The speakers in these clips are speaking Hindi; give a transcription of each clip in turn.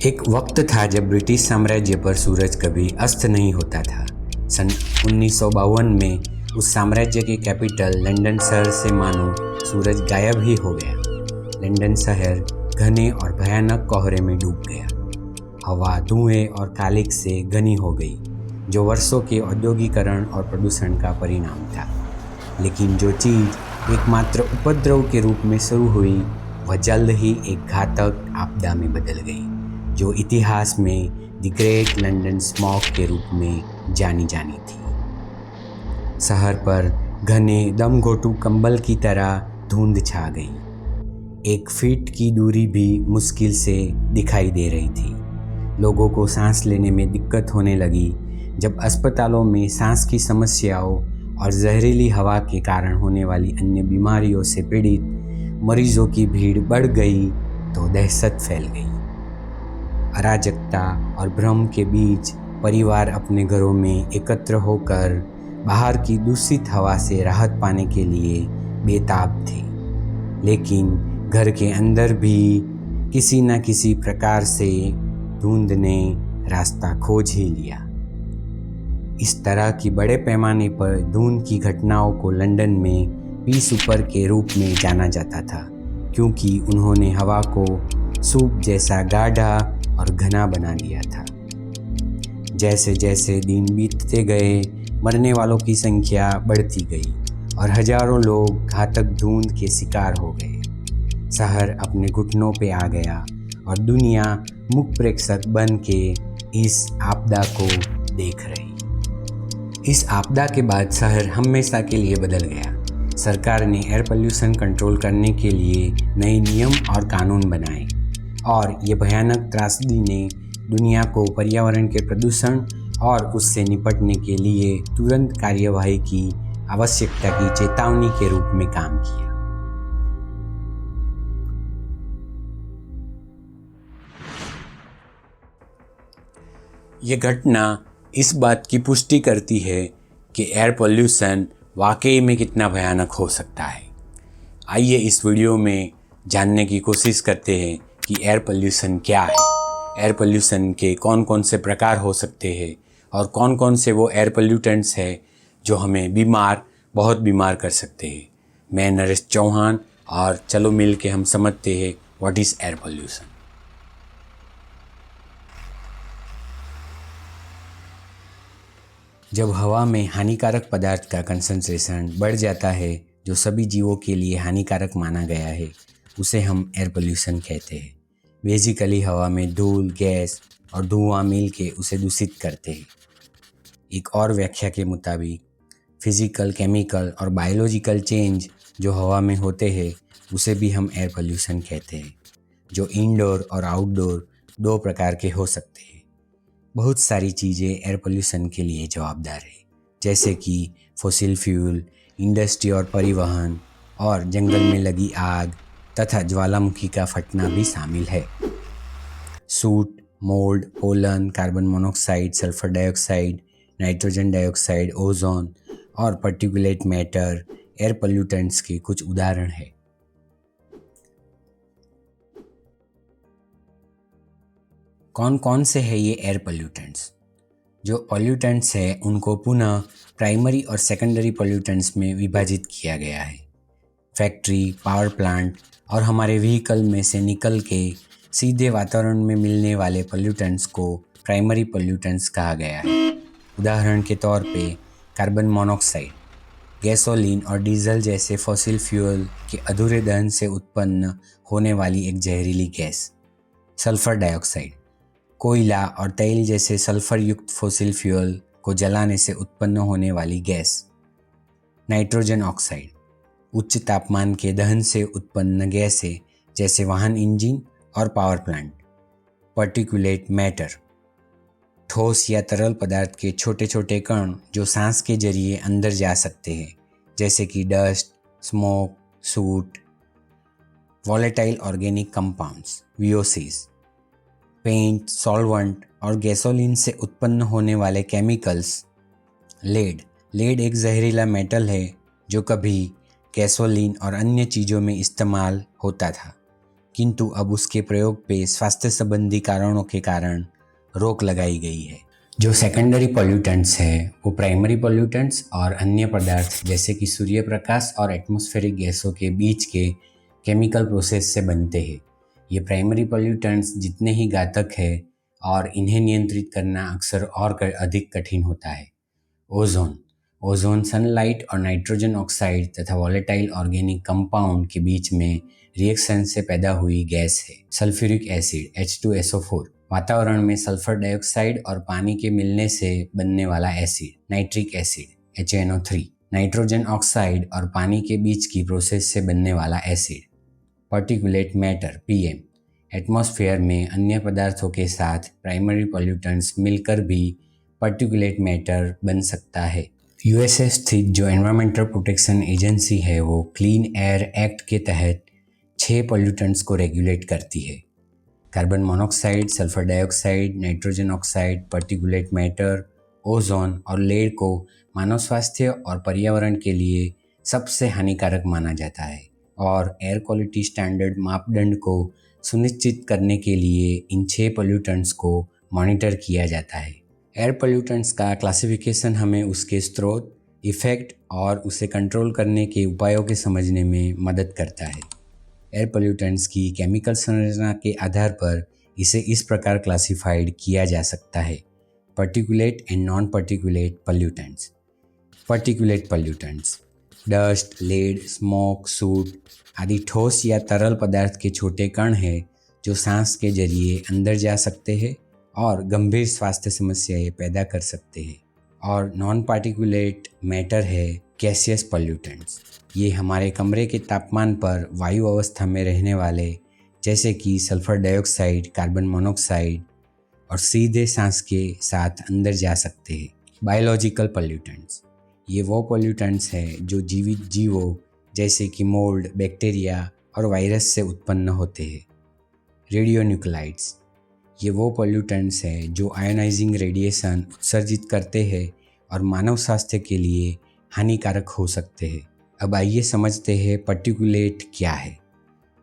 एक वक्त था जब ब्रिटिश साम्राज्य पर सूरज कभी अस्त नहीं होता था। सन 1952 में उस साम्राज्य के कैपिटल लंदन शहर से मानो सूरज गायब ही हो गया। लंदन शहर घने और भयानक कोहरे में डूब गया। हवा धुएं और कालिख से घनी हो गई, जो वर्षों के औद्योगिकरण और प्रदूषण का परिणाम था। लेकिन जो चीज़ एकमात्र उपद्रव के रूप में शुरू हुई, वह जल्द ही एक घातक आपदा में बदल गई, जो इतिहास में द ग्रेट लंदन स्मॉग के रूप में जानी थी। शहर पर घने दमघोंटू कंबल की तरह धुंध छा गई। 1 फीट की दूरी भी मुश्किल से दिखाई दे रही थी। लोगों को सांस लेने में दिक्कत होने लगी। जब अस्पतालों में सांस की समस्याओं और जहरीली हवा के कारण होने वाली अन्य बीमारियों से पीड़ित मरीजों की भीड़ बढ़ गई, तो दहशत फैल गई। अराजकता और भ्रम के बीच परिवार अपने घरों में एकत्र होकर बाहर की दूषित हवा से राहत पाने के लिए बेताब थे। लेकिन घर के अंदर भी किसी न किसी प्रकार से धुंध ने रास्ता खोज ही लिया। इस तरह की बड़े पैमाने पर धुंध की घटनाओं को लंदन में पी सुपर के रूप में जाना जाता था, क्योंकि उन्होंने हवा को सूप जैसा गाढ़ा और घना बना दिया था। जैसे जैसे दिन बीतते गए, मरने वालों की संख्या बढ़ती गई और हजारों लोग घातक धुंध के शिकार हो गए। शहर अपने घुटनों पे आ गया और दुनिया मुख प्रेक्षक बन के इस आपदा को देख रही। इस आपदा के बाद शहर हमेशा के लिए बदल गया। सरकार ने एयर पोल्यूशन कंट्रोल करने के लिए नए नियम और कानून बनाए, और ये भयानक त्रासदी ने दुनिया को पर्यावरण के प्रदूषण और उससे निपटने के लिए तुरंत कार्यवाही की आवश्यकता की चेतावनी के रूप में काम किया। ये घटना इस बात की पुष्टि करती है कि एयर पोल्यूशन वाकई में कितना भयानक हो सकता है। आइए इस वीडियो में जानने की कोशिश करते हैं कि एयर पोल्यूशन क्या है, एयर पोल्यूशन के कौन कौन से प्रकार हो सकते हैं और कौन कौन से वो एयर पोल्यूटेंट्स हैं जो हमें बहुत बीमार कर सकते हैं। मैं नरेश चौहान, और चलो मिल के हम समझते हैं व्हाट इज़ एयर पोल्यूशन। जब हवा में हानिकारक पदार्थ का कंसंट्रेशन बढ़ जाता है, जो सभी जीवों के लिए हानिकारक माना गया है, उसे हम एयर पोल्यूशन कहते हैं। बेसिकली हवा में धूल, गैस और धुआं मिल के उसे दूषित करते हैं। एक और व्याख्या के मुताबिक फिजिकल, केमिकल और बायोलॉजिकल चेंज जो हवा में होते हैं, उसे भी हम एयर पोल्यूशन कहते हैं, जो इंडोर और आउटडोर 2 प्रकार के हो सकते हैं। बहुत सारी चीज़ें एयर पोल्यूशन के लिए जवाबदार है, जैसे कि फॉसिल फ्यूल, इंडस्ट्री और परिवहन, और जंगल में लगी आग तथा ज्वालामुखी का फटना भी शामिल है। Suit, mould, pollen, carbon monoxide, sulphur dioxide, nitrogen dioxide, ozone और पार्टिकुलेट मैटर एयर पोल्यूटेंट्स के कुछ उदाहरण हैं। कौन कौन से हैं ये एयर पोल्यूटेंट्स? जो पोल्यूटेंट्स हैं उनको पुनः प्राइमरी और सेकेंडरी पोल्यूटेंट्स में विभाजित किया गया है। फैक्ट्री, पावर प्लांट और हमारे व्हीकल में से निकल के सीधे वातावरण में मिलने वाले पोल्यूटेंट्स को प्राइमरी पोल्यूटेंट्स कहा गया है। उदाहरण के तौर पे कार्बन मोनोऑक्साइड, गैसोलीन और डीजल जैसे फॉसिल फ्यूल के अधूरे दहन से उत्पन्न होने वाली एक जहरीली गैस। सल्फर डाइऑक्साइड, कोयला और तेल जैसे सल्फर युक्त फॉसिल फ्यूल को जलाने से उत्पन्न होने वाली गैस। नाइट्रोजन ऑक्साइड, उच्च तापमान के दहन से उत्पन्न गैसें जैसे वाहन इंजन और पावर प्लांट। पार्टिकुलेट मैटर, ठोस या तरल पदार्थ के छोटे छोटे कण जो सांस के जरिए अंदर जा सकते हैं, जैसे कि dust, smoke, soot. Volatile organic compounds, VOCs, paint, solvent और गैसोलीन से उत्पन्न होने वाले केमिकल्स। लेड एक जहरीला मेटल है जो कभी गैसोलीन और अन्य चीज़ों में इस्तेमाल होता था, किंतु अब उसके प्रयोग पे स्वास्थ्य संबंधी कारणों के कारण रोक लगाई गई है। जो सेकेंडरी पॉल्यूटेंट्स हैं वो प्राइमरी पॉल्यूटेंट्स और अन्य पदार्थ जैसे कि सूर्य प्रकाश और एटमॉस्फेरिक गैसों के बीच के केमिकल प्रोसेस से बनते हैं। ये प्राइमरी पॉल्यूटेंट्स जितने ही घातक है और इन्हें नियंत्रित करना अक्सर और अधिक कठिन होता है। ओजोन सनलाइट और नाइट्रोजन ऑक्साइड तथा वॉलेटाइल ऑर्गेनिक कंपाउंड के बीच में रिएक्शन से पैदा हुई गैस है। सल्फ्यूरिक एसिड H2SO4 वातावरण में सल्फर डाइऑक्साइड और पानी के मिलने से बनने वाला acid. Nitric acid HNO3 nitrogen oxide और पानी के बीच की प्रोसेस से बनने वाला acid. Particulate matter PM atmosphere में अन्य पदार्थों के साथ प्राइमरी पॉल्यूटेंट्स मिलकर भी पार्टिकुलेट मैटर बन सकता है। USA स्थित जो एनवायरमेंटल प्रोटेक्शन एजेंसी है वो क्लीन एयर एक्ट के तहत 6 पॉल्यूटेंट्स को रेगुलेट करती है। Carbon monoxide, sulphur dioxide, nitrogen oxide, particulate matter, ozone और लेड को मानव स्वास्थ्य और पर्यावरण के लिए सबसे हानिकारक माना जाता है और एयर क्वालिटी स्टैंडर्ड मापदंड को सुनिश्चित करने के लिए इन 6 पॉल्यूटेंट्स को मॉनिटर किया जाता है। एयर पॉल्यूटेंट्स का क्लासिफिकेशन हमें उसके स्रोत, इफ़ेक्ट और उसे कंट्रोल करने के उपायों के समझने में मदद करता है। एयर पॉल्यूटेंट्स की केमिकल संरचना के आधार पर इसे इस प्रकार क्लासिफाइड किया जा सकता है: particulate and non particulate pollutants. Particulate pollutants dust, lead, smoke, soot आदि ठोस या तरल पदार्थ के छोटे कण हैं जो सांस के जरिए अंदर जा सकते हैं और गंभीर स्वास्थ्य समस्याएं पैदा कर सकते हैं। और नॉन पार्टिकुलेट मैटर है गैसियस पॉल्यूटेंट्स। ये हमारे कमरे के तापमान पर वायु अवस्था में रहने वाले जैसे कि सल्फर डाइऑक्साइड, कार्बन मोनोऑक्साइड और सीधे सांस के साथ अंदर जा सकते हैं। बायोलॉजिकल पॉल्यूटेंट्स ये वो पॉल्यूटेंट्स हैं जो जीवित जीवों जैसे कि मोल्ड, बैक्टीरिया और वायरस से उत्पन्न होते हैं। रेडियोन्यूक्लाइड्स ये वो पॉल्यूटेंट्स हैं जो आयोनाइजिंग रेडिएशन उत्सर्जित करते हैं और मानव स्वास्थ्य के लिए हानिकारक हो सकते हैं। अब आइए समझते हैं पार्टिकुलेट क्या है।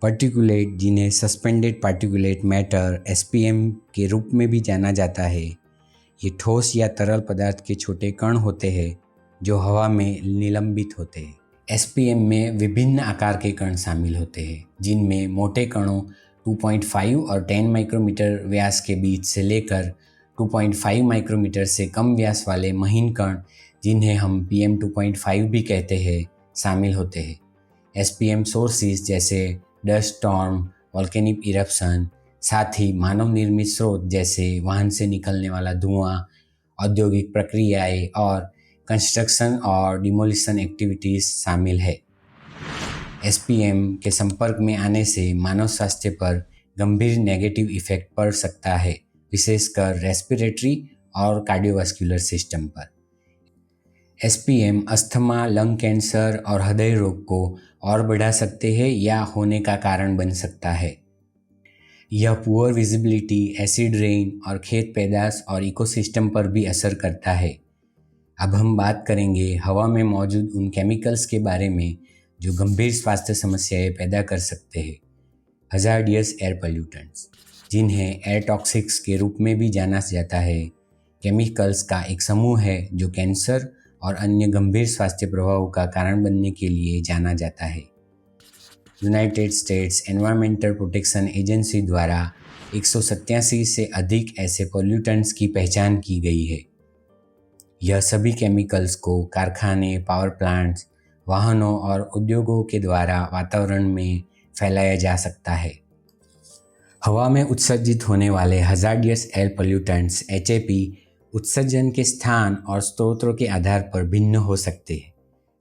पार्टिकुलेट, जिन्हें सस्पेंडेड पार्टिकुलेट मैटर SPM के रूप में भी जाना जाता है, ये ठोस या तरल पदार्थ के छोटे कण होते हैं जो हवा में निलंबित होते हैं। SPM में विभिन्न आकार के कण शामिल होते हैं, जिनमें मोटे कणों 2.5 और 10 माइक्रोमीटर व्यास के बीच से लेकर 2.5 माइक्रोमीटर से कम व्यास वाले महीन कण, जिन्हें हम PM2.5 भी कहते हैं, शामिल होते हैं। SPM सोर्सेज जैसे डस्ट स्टॉर्म, वॉल्केनिक इरप्शन, साथ ही मानव निर्मित स्रोत जैसे वाहन से निकलने वाला धुआं, औद्योगिक प्रक्रियाएं और कंस्ट्रक्शन और डिमोलिशन एक्टिविटीज़ शामिल है। SPM के संपर्क में आने से मानव स्वास्थ्य पर गंभीर नेगेटिव इफेक्ट पड़ सकता है, विशेषकर रेस्पिरेटरी और कार्डियोवास्कुलर सिस्टम पर। SPM अस्थमा, लंग कैंसर और हृदय रोग को और बढ़ा सकते हैं या होने का कारण बन सकता है। यह पुअर विजिबिलिटी, एसिड रेन और खेत पैदाश और इकोसिस्टम पर भी असर करता है। अब हम बात करेंगे हवा में मौजूद उन केमिकल्स के बारे में जो गंभीर स्वास्थ्य समस्याएं पैदा कर सकते हैं। हजार्डियस एयर पॉल्यूटेंट्स, जिन्हें एयर टॉक्सिक्स के रूप में भी जाना जाता है, केमिकल्स का एक समूह है जो कैंसर और अन्य गंभीर स्वास्थ्य प्रभावों का कारण बनने के लिए जाना जाता है। United states environmental protection agency द्वारा 187 से अधिक ऐसे पॉल्यूटेंट्स की पहचान की गई है। यह सभी केमिकल्स को कारखाने, पावर प्लांट्स, वाहनों और उद्योगों के द्वारा वातावरण में फैलाया जा सकता है। हवा में उत्सर्जित होने वाले हजार्डियस एयर पॉल्यूटेंट्स HAP उत्सर्जन के स्थान और स्रोतों के आधार पर भिन्न हो सकते हैं।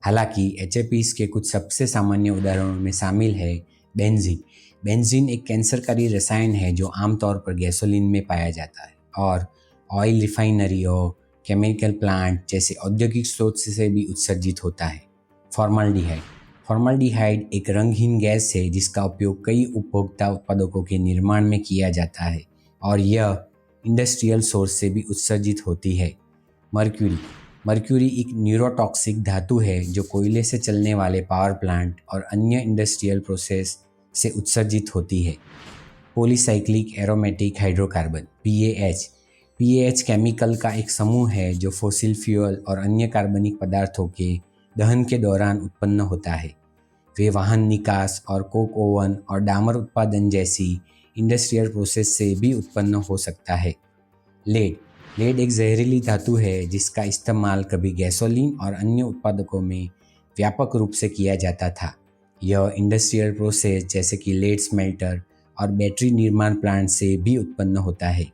हालांकि HAPs के कुछ सबसे सामान्य उदाहरणों में शामिल है बेंजीन। बेंजीन एक कैंसरकारी रसायन है जो आमतौर पर गैसोलीन में पाया जाता है और ऑयल रिफाइनरियों, केमिकल प्लांट जैसे औद्योगिक स्रोत से भी उत्सर्जित होता है। फॉर्मल्डिहाइड एक रंगहीन गैस है जिसका उपयोग कई उपभोक्ता उत्पादों के निर्माण में किया जाता है और यह इंडस्ट्रियल सोर्स से भी उत्सर्जित होती है। मर्क्यूरी एक न्यूरोटॉक्सिक धातु है जो कोयले से चलने वाले पावर प्लांट और अन्य इंडस्ट्रियल प्रोसेस से उत्सर्जित होती है। Polycyclic aromatic hydrocarbon PAH। PAH chemical का एक समूह है जो फॉसिल फ्यूल और अन्य कार्बनिक पदार्थों के दहन के दौरान उत्पन्न होता है। वे वाहन निकास और कोक ओवन और डामर उत्पादन जैसी इंडस्ट्रियल प्रोसेस से भी उत्पन्न हो सकता है। लेड एक जहरीली धातु है जिसका इस्तेमाल कभी गैसोलीन और अन्य उत्पादकों में व्यापक रूप से किया जाता था। यह इंडस्ट्रियल प्रोसेस जैसे कि लेड स्मेल्टर और बैटरी निर्माण प्लांट से भी उत्पन्न होता है।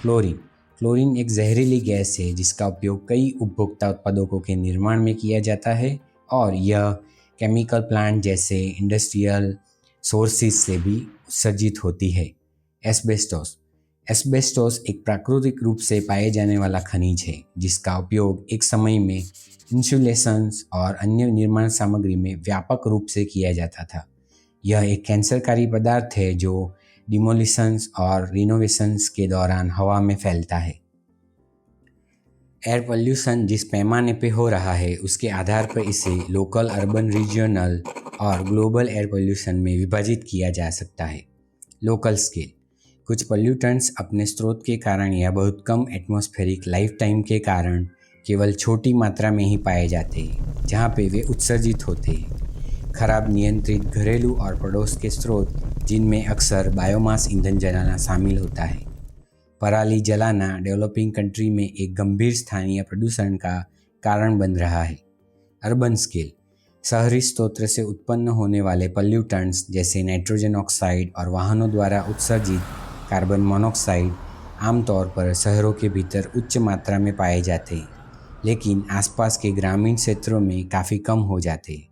क्लोरीन एक जहरीली गैस है जिसका उपयोग कई उपभोक्ता उत्पादकों के निर्माण में किया जाता है और यह केमिकल प्लांट जैसे इंडस्ट्रियल सोर्सेज से भी उत्सर्जित होती है। एस्बेस्टोस एक प्राकृतिक रूप से पाए जाने वाला खनिज है जिसका उपयोग एक समय में इंसुलेशंस और अन्य निर्माण सामग्री में व्यापक रूप से किया जाता था। यह एक कैंसरकारी पदार्थ है जो डिमोलिशंस और रिनोवेशंस के दौरान हवा में फैलता है। एयर पोल्यूशन जिस पैमाने पे हो रहा है उसके आधार पर इसे लोकल, अर्बन, रीजनल और ग्लोबल एयर पोल्यूशन में विभाजित किया जा सकता है। Local scale. कुछ पोल्यूटेंट्स अपने स्रोत के कारण या बहुत कम एटमॉस्फेरिक लाइफ टाइम के कारण केवल छोटी मात्रा में ही पाए जाते हैं जहाँ पे वे उत्सर्जित होते हैं। खराब नियंत्रित घरेलू और पड़ोस के स्रोत जिनमें अक्सर बायोमास ईंधन जलाना शामिल होता है। पराली जलाना डेवलपिंग कंट्री में एक गंभीर स्थानीय प्रदूषण का कारण बन रहा है। Urban scale. शहरी स्रोत से उत्पन्न होने वाले पोल्यूटेंट्स जैसे नाइट्रोजन ऑक्साइड और वाहनों द्वारा उत्सर्जित कार्बन मोनोऑक्साइड आमतौर पर शहरों के भीतर उच्च मात्रा में पाए जाते हैं, लेकिन आसपास के ग्रामीण क्षेत्रों में काफ़ी कम हो जाते हैं।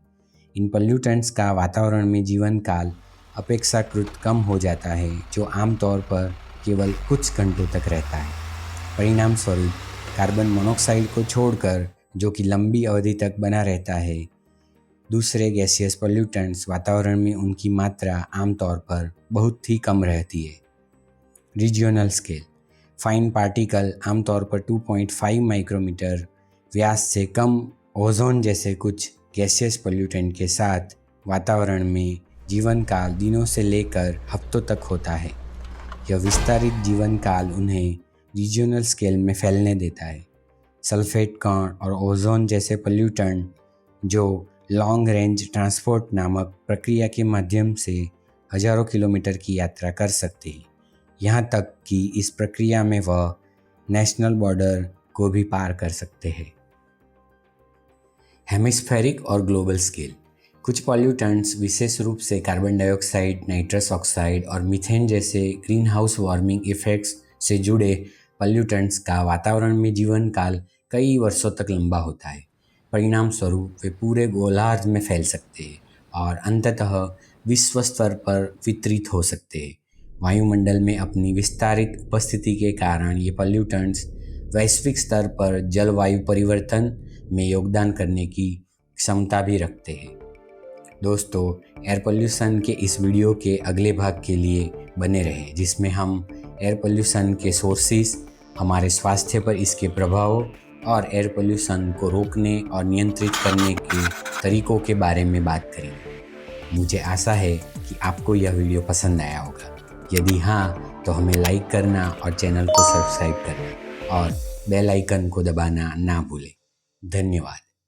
इन पोल्यूटेंट्स का वातावरण में जीवन काल अपेक्षाकृत कम हो जाता है, जो आमतौर पर केवल कुछ घंटों तक रहता है। परिणाम स्वरूप कार्बन मोनोऑक्साइड को छोड़कर, जो कि लंबी अवधि तक बना रहता है, दूसरे गैसियस पोल्यूटेंट्स वातावरण में उनकी मात्रा आमतौर पर बहुत ही कम रहती है। रीजियोनल स्केल। फाइन पार्टिकल आमतौर पर 2.5 माइक्रोमीटर व्यास से कम ओजोन जैसे कुछ गैसियस पोल्यूटेंट के साथ वातावरण में जीवन काल दिनों से लेकर हफ्तों तक होता है। यह विस्तारित जीवन काल उन्हें रीजियोनल स्केल में फैलने देता है। सल्फेट कण और ओजोन जैसे पोल्यूटेंट जो लॉन्ग रेंज ट्रांसपोर्ट नामक प्रक्रिया के माध्यम से हजारों किलोमीटर की यात्रा कर सकते हैं, यहाँ तक कि इस प्रक्रिया में वह नेशनल बॉर्डर को भी पार कर सकते हैं। हेमिस्फेरिक और ग्लोबल स्केल। कुछ पॉल्यूटेंट्स विशेष रूप से कार्बन डाइऑक्साइड, नाइट्रस ऑक्साइड और मीथेन जैसे ग्रीन हाउस वार्मिंग इफेक्ट्स से जुड़े पॉल्यूटेंट्स का वातावरण में जीवन काल कई वर्षों तक लंबा होता है। परिणाम स्वरूप वे पूरे गोलार्ध में फैल सकते हैं और अंततः विश्व स्तर पर वितरित हो सकते हैं। वायुमंडल में अपनी विस्तारित उपस्थिति के कारण ये पॉल्यूटेंट्स वैश्विक स्तर पर जलवायु परिवर्तन में योगदान करने की क्षमता भी रखते हैं। दोस्तों, एयर पोल्यूशन के इस वीडियो के अगले भाग के लिए बने रहें, जिसमें हम एयर पोल्यूशन के सोर्सेस, हमारे स्वास्थ्य पर इसके प्रभाव और एयर पोल्यूशन को रोकने और नियंत्रित करने के तरीकों के बारे में बात करेंगे। मुझे आशा है कि आपको यह वीडियो पसंद आया होगा। यदि हाँ, तो हमें लाइक करना और चैनल को सब्सक्राइब करना और बेल आइकन को दबाना ना भूलें। धन्यवाद।